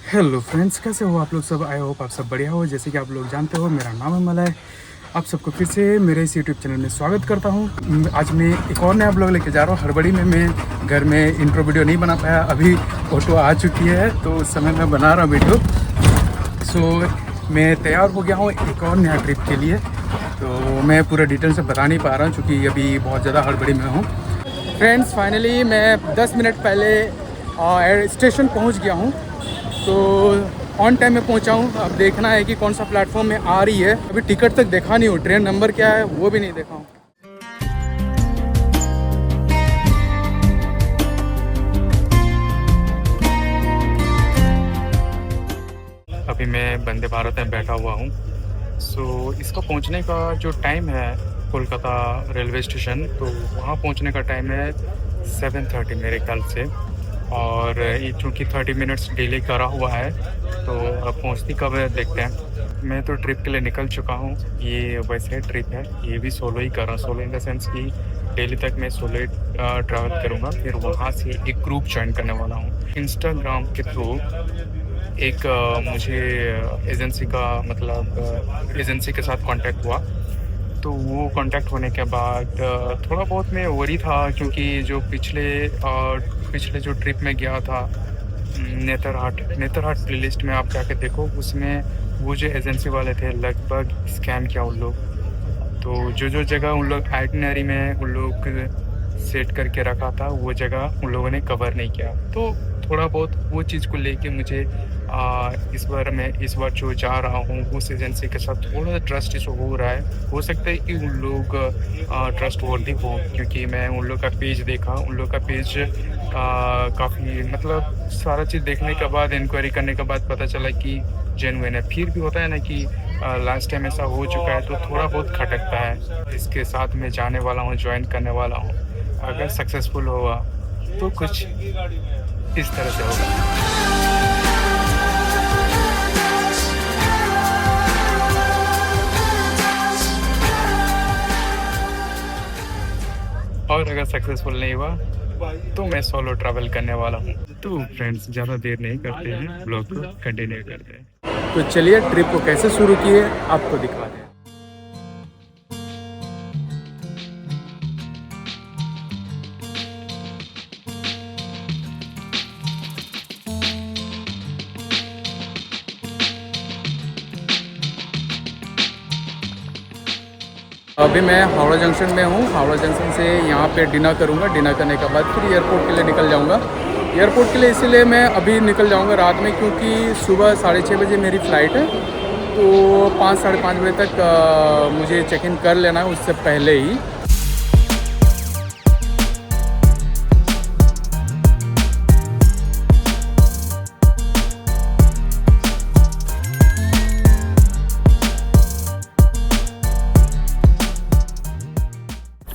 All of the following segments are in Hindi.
हेलो फ्रेंड्स, कैसे हो आप लोग सब। आई होप आप सब बढ़िया हो। जैसे कि आप लोग जानते हो, मेरा नाम है मलय। आप सबको फिर से मेरे इस यूट्यूब चैनल में स्वागत करता हूं। आज मैं एक और नया ब्लॉग लेके जा रहा हूं। हड़बड़ी में मैं घर में इंट्रो वीडियो नहीं बना पाया। अभी ऑटो आ चुकी है तो उस समय मैं बना रहा हूँ वीडियो। सो मैं तैयार हो गया हूँ एक और नया ट्रिप के लिए। तो मैं पूरा डिटेल से बता नहीं पा रहा हूँ क्योंकि अभी बहुत ज़्यादा हड़बड़ी में हूँ। फ्रेंड्स, फाइनली मैं 10 मिनट पहले स्टेशन पहुँच गया हूँ। तो ऑन टाइम में पहुंचा हूँ। अब देखना है कि कौन सा प्लेटफॉर्म में आ रही है। अभी टिकट तक देखा नहीं हूँ, ट्रेन नंबर क्या है वो भी नहीं देखा हूँ। अभी मैं वंदे भारत में बैठा हुआ हूँ। सो इसका पहुँचने का जो टाइम है कोलकाता रेलवे स्टेशन, तो वहाँ पहुँचने का टाइम है 7:30 मेरे ख्याल से। और ये चूँकि 30 मिनट्स डिले करा हुआ है तो अब पहुँचती कब है देखते हैं। मैं तो ट्रिप के लिए निकल चुका हूँ। ये वैसे ट्रिप है, ये भी सोलो ही कर रहा हूँ। सोलो इन द सेंस कि दिल्ली तक मैं सोलो ट्रैवल करूँगा, फिर वहाँ से एक ग्रुप ज्वाइन करने वाला हूँ इंस्टाग्राम के थ्रू। एक मुझे एजेंसी का मतलब एजेंसी के साथ कांटेक्ट हुआ। तो वो कांटेक्ट होने के बाद थोड़ा बहुत मैं वरी था क्योंकि जो पिछले जो ट्रिप में गया था नेतरहाट प्लेलिस्ट में आप जाके देखो, उसमें वो जो एजेंसी वाले थे लगभग स्कैम किया उन लोग। तो जो जगह उन लोग आइटनरी में उन लोग सेट करके रखा था वो जगह उन लोगों ने कवर नहीं किया। तो थोड़ा बहुत वो चीज़ को लेके मुझे इस बार जो जा रहा हूँ उस एजेंसी के साथ थोड़ा ट्रस्ट इशू हो रहा है। हो सकता है कि उन लोग ट्रस्ट वर्दी हो, क्योंकि मैं उन लोग का पेज देखा। उन लोग का पेज काफ़ी मतलब सारा चीज़ देखने के बाद, इंक्वायरी करने के बाद पता चला कि जेन्युइन है। फिर भी होता है ना कि लास्ट टाइम ऐसा हो चुका है तो थोड़ा बहुत खटकता है। इसके साथ मैं जाने वाला हूँ, ज्वाइन करने वाला हूँ। अगर सक्सेसफुल हुआ तो कुछ इस तरह से होगा, और अगर सक्सेसफुल नहीं हुआ तो मैं सोलो ट्रैवल करने वाला हूँ। तो फ्रेंड्स, ज़्यादा देर नहीं करते हैं, ब्लॉग को कंटिन्यू करते हैं। तो चलिए ट्रिप को कैसे शुरू किए आपको दिखाते हैं। अभी मैं हावड़ा जंक्शन में हूँ। हावड़ा जंक्शन से यहाँ पे डिनर करूँगा। डिनर करने के बाद फिर एयरपोर्ट के लिए निकल जाऊँगा। एयरपोर्ट के लिए इसीलिए मैं अभी निकल जाऊँगा रात में, क्योंकि सुबह 6:30 बजे मेरी फ़्लाइट है। तो 5 साढ़े 5 बजे तक मुझे चेक इन कर लेना है, उससे पहले ही।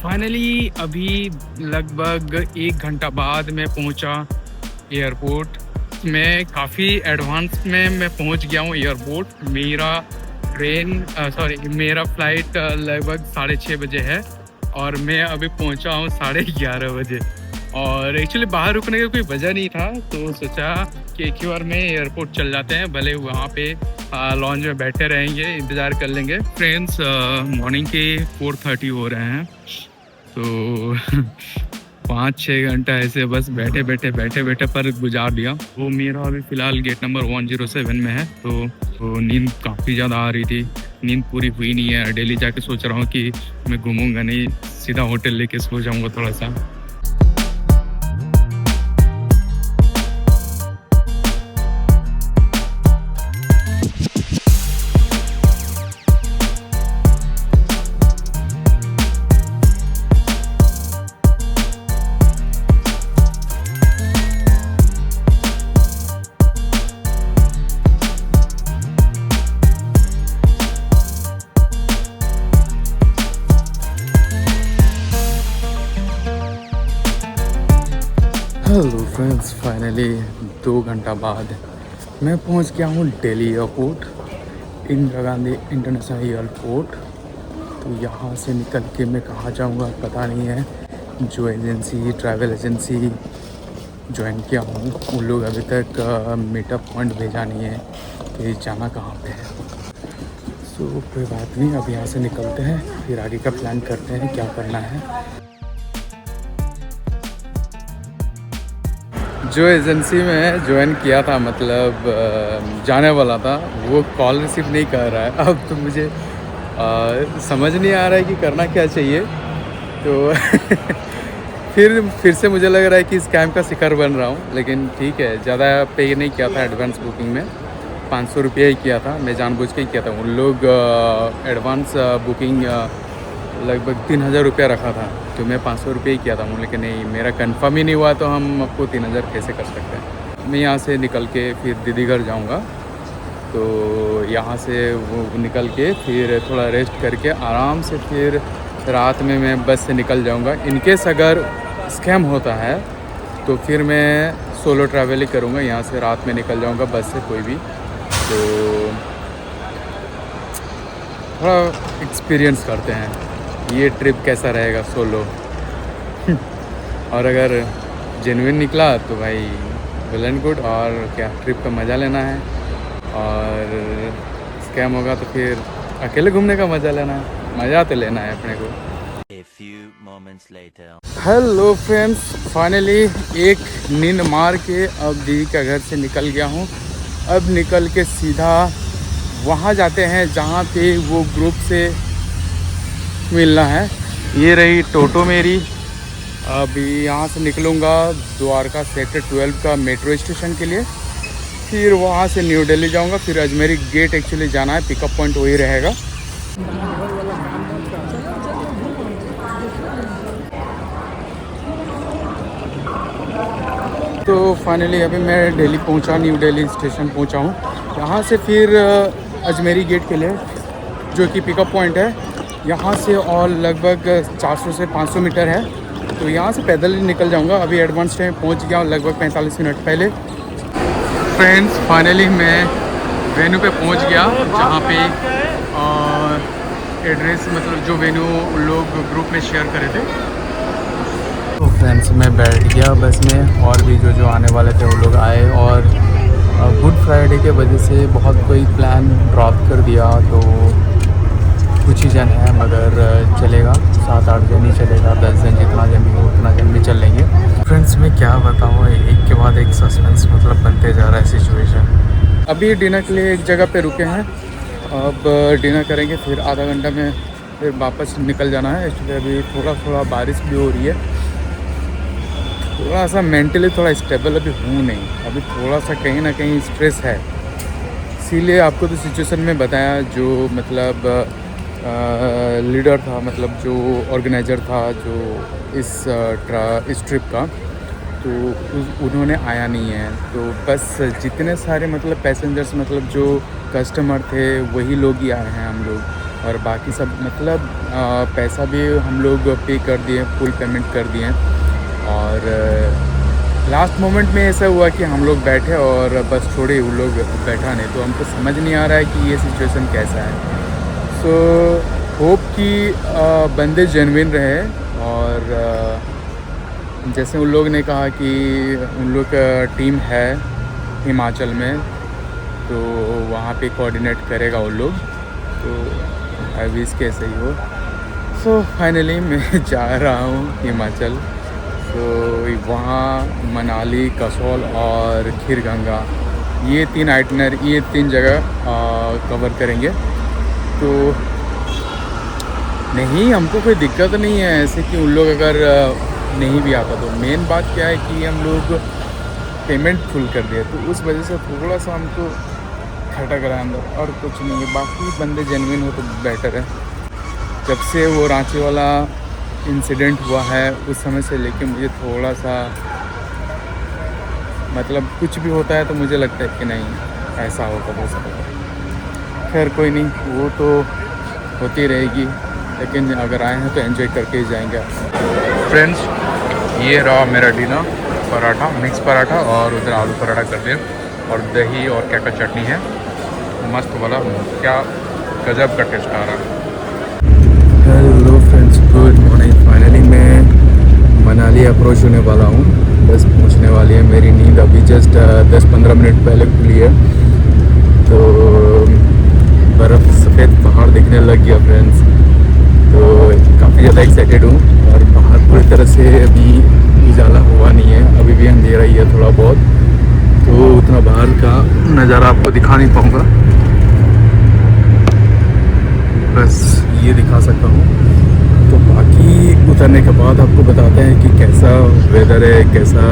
फाइनली अभी लगभग 1 घंटा बाद मैं पहुंचा एयरपोर्ट। मैं काफ़ी एडवांस में मैं पहुंच गया हूं एयरपोर्ट। मेरा फ़्लाइट लगभग 6:30 बजे है और मैं अभी पहुंचा हूं 11:30 बजे। और एक्चुअली बाहर रुकने का कोई वजह नहीं था, तो सोचा कि एक ही बार में एयरपोर्ट चल जाते हैं, भले वहाँ पे लॉन्ज में बैठे रहेंगे, इंतज़ार कर लेंगे। फ्रेंड्स, मॉर्निंग के 4:30 हो रहे हैं। तो 5-6 घंटा ऐसे बस बैठे बैठे पर गुजार दिया। वो मेरा अभी फ़िलहाल गेट नंबर 107 में है। तो नींद काफ़ी ज़्यादा आ रही थी, नींद पूरी हुई नहीं है। दिल्ली जाके सोच रहा हूँ कि मैं घूमूंगा नहीं, सीधा होटल लेके सो जाऊँगा थोड़ा सा। हेलो फ्रेंड्स, फाइनली 2 घंटा बाद मैं पहुंच गया हूं Delhi airport, Indira Gandhi international airport. तो यहाँ से निकल के मैं कहाँ जाऊँगा पता नहीं है। जो एजेंसी, ट्रैवल एजेंसी ज्वाइन किया हूँ। उन लोग अभी तक मीटअप पॉइंट भेजा नहीं है कि जाना कहाँ पे है। सो कोई बात नहीं, अब यहाँ से निकलते हैं, फिर आगे का प्लान करते हैं क्या करना है। जो एजेंसी में ज्वाइन किया था, मतलब जाने वाला था, वो कॉल रिसीव नहीं कर रहा है। अब तो मुझे समझ नहीं आ रहा है कि करना क्या चाहिए। तो फिर से मुझे लग रहा है कि स्कैम का शिकार बन रहा हूँ। लेकिन ठीक है, ज़्यादा पे नहीं किया था एडवांस बुकिंग में, 500 रुपया ही किया था। मैं जानबूझ के ही किया था। उन लोग एडवांस बुकिंग लगभग 3000 रुपया रखा था, तो मैं 500 रुपये ही किया था। लेकिन नहीं, मेरा कंफर्म ही नहीं हुआ, तो हम आपको 3000 कैसे कर सकते हैं। मैं यहाँ से निकल के फिर दीदी घर जाऊँगा, तो यहाँ से वो निकल के फिर थोड़ा रेस्ट करके आराम से फिर रात में मैं बस से निकल जाऊँगा। इनकेस अगर स्कैम होता है तो फिर मैं सोलो ट्रैवल ही करूँगा। यहाँ से रात में निकल जाऊँगा बस से, कोई भी। तो थोड़ा एक्सपीरियंस करते हैं ये ट्रिप कैसा रहेगा सोलो। और अगर जेन्युइन निकला तो भाई वेल एंड गुड, और क्या, ट्रिप का मज़ा लेना है। और स्कैम होगा तो फिर अकेले घूमने का मज़ा लेना है, मज़ा तो लेना है अपने को। हेलो फ्रेंड्स, फाइनली एक नींद मार के अब दीदी का घर से निकल गया हूँ। अब निकल के सीधा वहाँ जाते हैं जहाँ पे वो ग्रुप से मिलना है। ये रही टोटो मेरी। अभी यहाँ से निकलूँगा द्वारका सेक्टर 12 का मेट्रो स्टेशन के लिए, फिर वहाँ से न्यू दिल्ली जाऊँगा, फिर अजमेरी गेट एक्चुअली जाना है, पिकअप पॉइंट वही रहेगा। तो फाइनली अभी मैं दिल्ली पहुंचा, न्यू दिल्ली स्टेशन पहुंचा हूं। यहाँ से फिर अजमेरी गेट के लिए, जो कि पिकअप पॉइंट है, यहाँ से और लगभग 400 से 500 मीटर है। तो यहाँ से पैदल ही निकल जाऊंगा। अभी एडवांस टाइम पहुँच गया हूँ, लगभग 45 मिनट पहले। फ्रेंड्स, फाइनली मैं वेन्यू पे पहुँच गया, जहाँ पे एड्रेस, मतलब जो वेन्यू लोग ग्रुप में शेयर करे थे। तो फ्रेंड्स, मैं बैठ गया बस में, और भी जो आने वाले थे वो लोग आए। और गुड फ्राइडे के वजह से बहुत कोई प्लान ड्रॉप कर दिया, तो कुछ ही जन है, मगर चलेगा। 7-8 जन ही चलेगा, 10 जन, जितना जन भी हो उतना जन भी चल लेंगे। फ्रेंड्स, मैं क्या बताऊँ, एक के बाद एक सस्पेंस मतलब बनते जा रहा है सिचुएशन। अभी डिनर के लिए एक जगह पे रुके हैं, अब डिनर करेंगे, फिर आधा घंटा में फिर वापस निकल जाना है। एक्चुअली अभी थोड़ा बारिश भी हो रही है, थोड़ा सा मेंटली थोड़ा स्टेबल अभी हूँ नहीं, अभी थोड़ा सा कहीं ना कहीं स्ट्रेस है। इसीलिए आपको तो सिचुएशन में बताया, जो मतलब लीडर था, मतलब जो ऑर्गेनाइज़र था, जो इस ट्रिप का, तो उन्होंने आया नहीं है। तो बस जितने सारे मतलब पैसेंजर्स, मतलब जो कस्टमर थे, वही लोग ही आए हैं, हम लोग। और बाकी सब मतलब पैसा भी हम लोग पे कर दिए, फुल पेमेंट कर दिए। और लास्ट मोमेंट में ऐसा हुआ कि हम लोग बैठे और बस छोड़े, वो लोग बैठा नहीं। तो हमको समझ नहीं आ रहा है कि ये सिचुएशन कैसा है। सो होप कि बंदे जेन्युइन रहे। और जैसे उन लोग ने कहा कि उन लोग का टीम है हिमाचल में, तो वहाँ पे कोऑर्डिनेट करेगा वो लोग। तो अभी इसके ऐसे ही हो। सो फाइनली मैं जा रहा हूँ हिमाचल। तो वहाँ मनाली, कसौल और खीरगंगा, ये 3 जगह कवर करेंगे। तो नहीं, हमको कोई दिक्कत नहीं है ऐसे कि उन लोग अगर नहीं भी आता। तो मेन बात क्या है कि हम लोग पेमेंट फुल कर दिए, तो उस वजह से थोड़ा सा हमको खटक रहा है अंदर, और कुछ नहीं है। बाकी बंदे जेन्युइन हो तो बेटर है। जब से वो रांची वाला इंसिडेंट हुआ है, उस समय से लेके मुझे थोड़ा सा मतलब कुछ भी होता है तो मुझे लगता है कि नहीं, ऐसा होगा वो सब। खैर कोई नहीं, वो तो होती रहेगी, लेकिन अगर आए हैं तो एंजॉय करके ही जाएंगे। फ्रेंड्स, ये रहा मेरा डिनर, पराठा, मिक्स पराठा, और उधर आलू पराठा कर दिया, और दही और क्या चटनी है, मस्त वाला, क्या गजब का टेस्ट आ रहा है। Hello friends, good morning. Finally मैं मनाली अप्रोच होने वाला हूँ। बस पहुंचने वाली है। मेरी नींद अभी जस्ट 10-15 मिनट पहले खुली है। तो बर्फ़ सफ़ेद पहाड़ दिखने लग गया फ्रेंड्स। तो काफ़ी ज़्यादा एक्साइटेड हूँ। और बाहर पूरी तरह से अभी उजाला हुआ नहीं है, अभी भी अंधेरा ही है थोड़ा बहुत, तो उतना बाहर का नज़ारा आपको दिखा नहीं पाऊँगा। बस ये दिखा सकता हूँ। तो बाकी उतरने के बाद आपको बताते हैं कि कैसा वेदर है, कैसा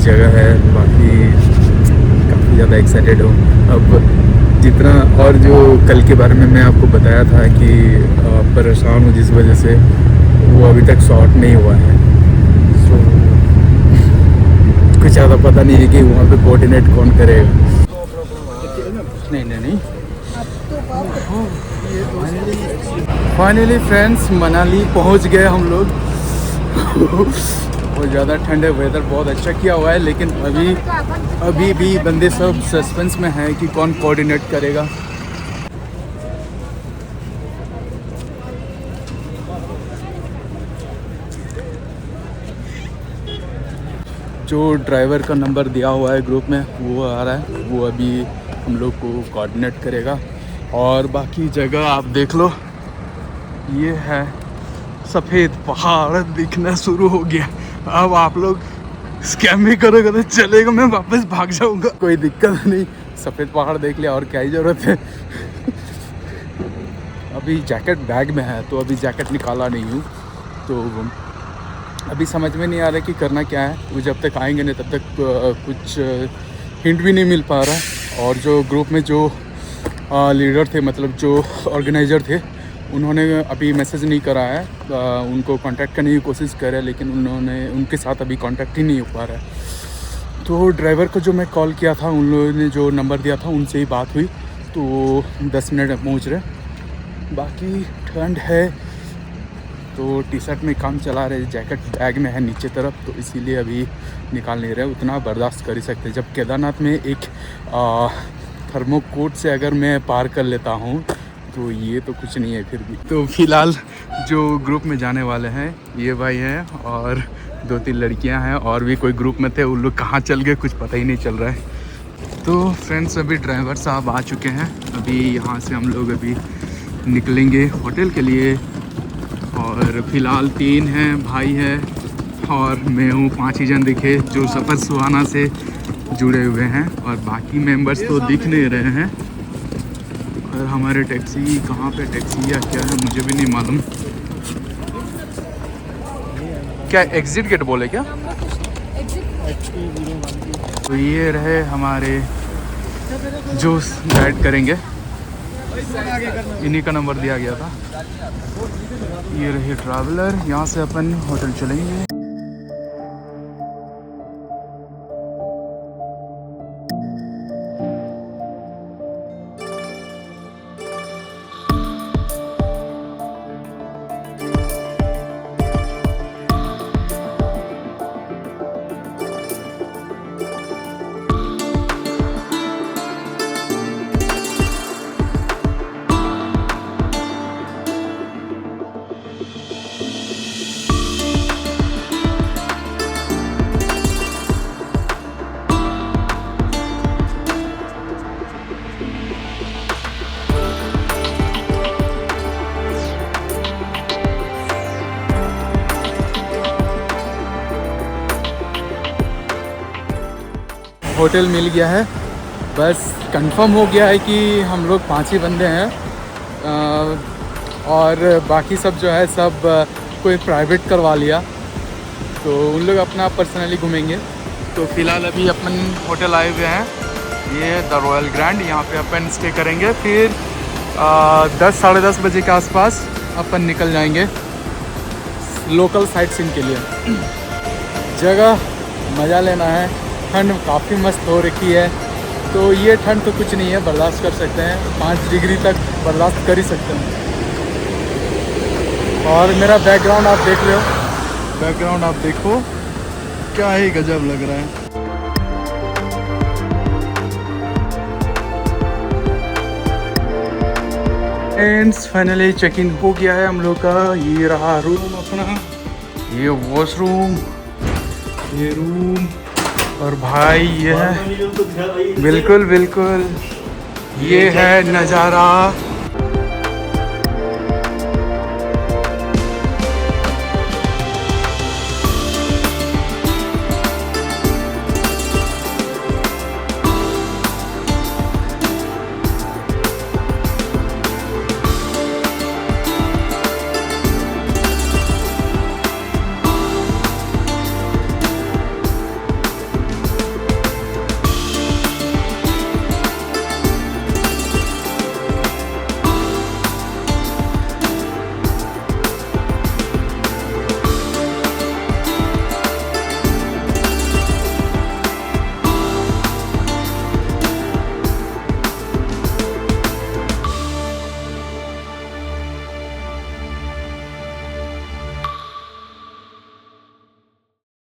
जगह है। बाकी काफ़ी ज़्यादा एक्साइटेड हूँ अब जितना। और जो कल के बारे में मैं आपको बताया था कि परेशान हूँ जिस वजह से, वो अभी तक सॉर्ट नहीं हुआ है। सो कुछ ज़्यादा पता नहीं है कि वहाँ पे कोऑर्डिनेट कौन करेगा। नहीं फाइनली फ्रेंड्स मनाली पहुँच गए हम लोग। बहुत ज़्यादा ठंड है, वेदर बहुत अच्छा किया हुआ है, लेकिन अभी भी बंदे सब सस्पेंस में हैं कि कौन कोऑर्डिनेट करेगा। जो ड्राइवर का नंबर दिया हुआ है ग्रुप में वो आ रहा है, वो अभी हम लोग को कोऑर्डिनेट करेगा। और बाकी जगह आप देख लो, ये है सफ़ेद पहाड़ दिखना शुरू हो गया। अब आप लोग स्कैम भी करोगे तो चलेगा, मैं वापस भाग जाऊंगा, कोई दिक्कत नहीं। सफ़ेद पहाड़ देख लिया और क्या ही ज़रूरत है। अभी जैकेट बैग में है तो अभी जैकेट निकाला नहीं हूँ, तो अभी समझ में नहीं आ रहा कि करना क्या है। वो जब तक आएंगे नहीं तब तक कुछ हिंट भी नहीं मिल पा रहा। और जो ग्रुप में जो लीडर थे, मतलब जो ऑर्गेनाइज़र थे, उन्होंने अभी मैसेज नहीं करा है। उनको कांटेक्ट करने की कोशिश कर रहे हैं, लेकिन उनके साथ अभी कांटेक्ट ही नहीं हो पा रहा है। तो ड्राइवर को जो मैं कॉल किया था, उन लोगों ने जो नंबर दिया था उनसे ही बात हुई, तो 10 मिनट में पहुँच रहे। बाकी ठंड है तो टी शर्ट में काम चला रहे, जैकेट बैग में है नीचे तरफ, तो इसीलिए अभी निकाल नहीं रहे। उतना बर्दाश्त कर ही सकते। जब केदारनाथ में एक थर्मोकोट से अगर मैं पार कर लेता हूँ तो ये तो कुछ नहीं है फिर भी। तो फिलहाल जो ग्रुप में जाने वाले हैं ये भाई हैं और 2-3 लड़कियां हैं, और भी कोई ग्रुप में थे, उन लोग कहाँ चल गए कुछ पता ही नहीं चल रहा है। तो फ्रेंड्स अभी ड्राइवर साहब आ चुके हैं। अभी यहाँ से हम लोग अभी निकलेंगे होटल के लिए। और फिलहाल 3 हैं भाई है और मैं हूँ, 5 ही जन दिखे जो सफ़र सुहाना से जुड़े हुए हैं, और बाकी मेंबर्स तो दिख नहीं रहे हैं। और हमारे टैक्सी कहाँ पे टैक्सी या क्या है मुझे भी नहीं मालूम। क्या एग्ज़िट गेट बोले क्या? तो ये रहे हमारे जो गाइड करेंगे, इन्हीं का नंबर दिया गया था। ये रही ट्रैवलर, यहाँ से अपन होटल चलेंगे। होटल मिल गया है, बस कंफर्म हो गया है कि हम लोग 5 ही बंदे हैं। और बाकी सब जो है सब कोई प्राइवेट करवा लिया, तो उन लोग अपना पर्सनली घूमेंगे। तो फ़िलहाल अभी अपन होटल आए हुए हैं, ये द रॉयल ग्रैंड, यहाँ पे अपन स्टे करेंगे। फिर 10 साढ़े 10 बजे के आसपास अपन निकल जाएंगे लोकल साइट सीइंग के लिए। जगह मज़ा लेना है, ठंड काफ़ी मस्त हो रखी है, तो ये ठंड तो कुछ नहीं है, बर्दाश्त कर सकते हैं। 5 डिग्री तक बर्दाश्त कर ही सकते हैं। और मेरा बैकग्राउंड आप देख रहे हो, बैकग्राउंड आप देखो क्या ही गजब लग रहा है। फ्रेंड्स फाइनली चेक इन हो गया है हम लोग का। ये रहा रूम अपना, ये वॉशरूम, ये रूम और भाई ये है बिल्कुल बिल्कुल ये है नज़ारा